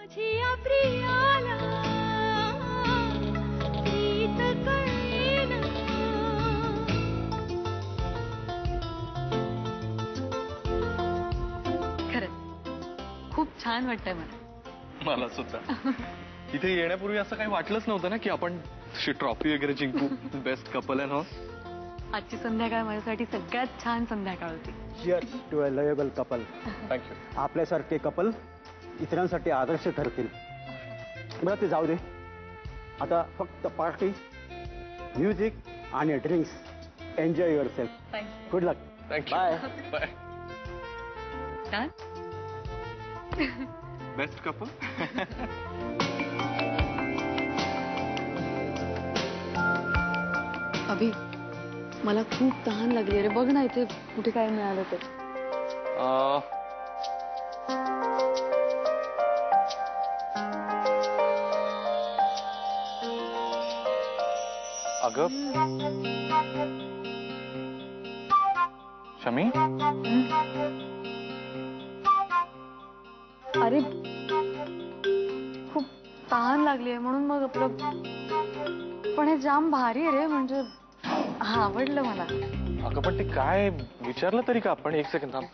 खूप छान वाटतंय मला. मला सुद्धा. इथे येण्यापूर्वी असं काही वाटलंच नव्हतं ना की आपण ट्रॉफी वगैरे जिंकू. Best couple and horse. आजची संध्याकाळ माझ्यासाठी सगळ्यात छान संध्याकाळ होती. Cheers to a lovable couple. Thank you. आपल्यासारखे कपल इतरांसाठी आदर्श ठरतील. बरं ते जाऊ दे. आता फक्त पार्टी, म्युझिक आणि drinks. Enjoy your self. Good luck. Thank you. Bye bye. काय बेस्ट कपल. अभि, मला खूप तहान लागली रे. बघ ना इथे कुठे काय मिळालं तर. अगं शमी. अरे खूप तहान लागली म्हणून मग आपलं. पण हे जाम भारी आहे रे. म्हणजे आवडलं मला. अगं पण ते काय विचारलं तरी का आपण. एक सेकंड थांब.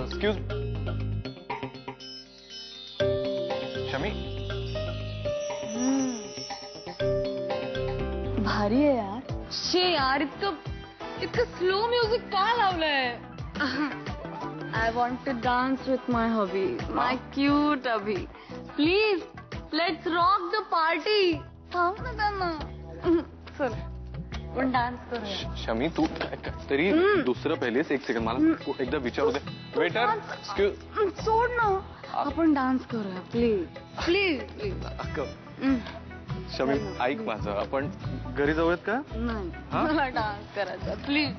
एक्सक्यूज शमी. भारी आहे यार. शे यार इतकं स्लो म्युझिक का लावलंय. I want to dance with my hubby. My cute Abhi. Please let's rock the party. थांब ना त्यांना. चल पण डान्स करूया. शमी तू तरी दुसरं पहिलेच. एक सेकंड मला एकदा विचारू दे. वेटर. एक्सक्यूज. सोड ना. आपण डान्स करूया प्लीज प्लीज प्लीज. शमी ऐक माझं. आपण घरी जाऊयात का. नाही मला डान्स करायचा प्लीज.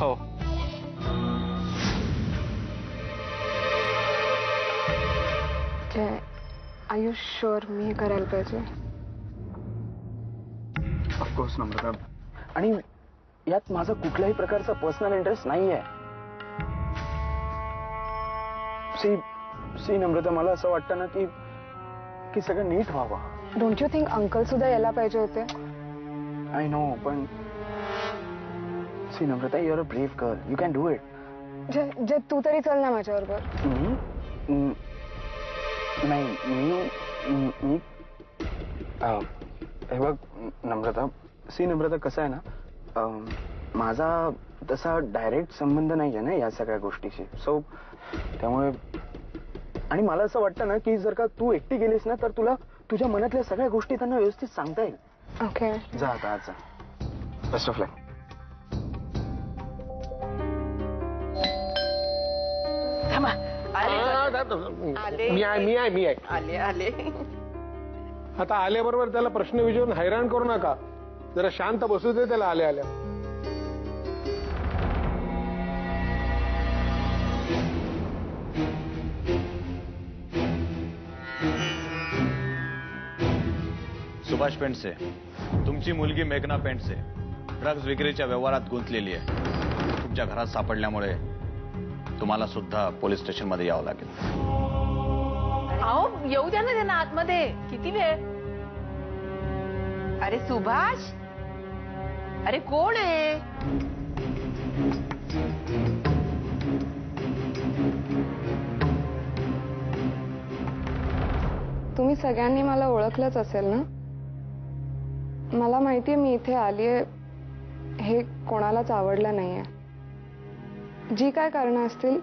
हो. आर यू शुअर मी हे करायला पाहिजे. ऑफकोर्स नम्रता. आणि यात माझा कुठल्याही प्रकारचा पर्सनल इंटरेस्ट नाहीये. सी नम्रता, मला असं वाटतं ना की सगळं नीट व्हावं. डोंट यू थिंक अंकल सुद्धा यायला पाहिजे होते. आय नो पण see Namrata, you are a brave girl. You can do it. जे तू तरी चल ना माझ्याबरोबर. नाही मी हे बघ नम्रता. सी नम्रता, कसं आहे ना, माझा तसा डायरेक्ट संबंध नाही आहे ना या सगळ्या गोष्टीशी. सो त्यामुळे. आणि मला असं वाटतं ना की जर का तू एकटी गेलीस ना तर तुला तुझ्या मनातल्या सगळ्या गोष्टी त्यांना व्यवस्थित सांगता येईल. ओके जा आता आज. बेस्ट ऑफ लक. मी आहे. आले. आता आल्याबरोबर त्याला प्रश्न विचारून हैराण करू नका. जरा शांत बसू दे त्याला. आल्या सुभाष पेंडसे, तुमची मुलगी मेघना पेंडसे ड्रग्ज विक्रीच्या व्यवहारात गुंतलेली आहे. तुमच्या घरात सापडल्यामुळे तुम्हाला सुद्धा पोलीस स्टेशनमध्ये यावं लागेल. आओ येऊ द्या ना त्यांना आतमध्ये. किती वेळ. अरे सुभाष. अरे कोण आहे. तुम्ही सगळ्यांनी मला ओळखलंच असेल ना. मला माहितीये मी इथे आलीये हे कोणालाच आवडलं नाहीये. जी काय कारणं असतील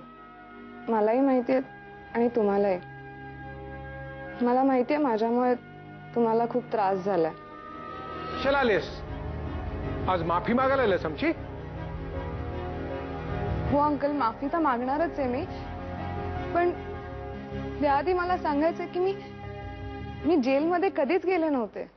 मलाही माहिती आहेत आणि तुम्हालाही. मला माहितीये माझ्यामुळे तुम्हाला खूप त्रास झालाय. कशाला आलेस. आज माफी मागायला आलेस आमची. हो अंकल, माफी तर मागणारच आहे मी. पण त्याआधी मला सांगायचं की मी जेलमध्ये कधीच गेले नव्हते.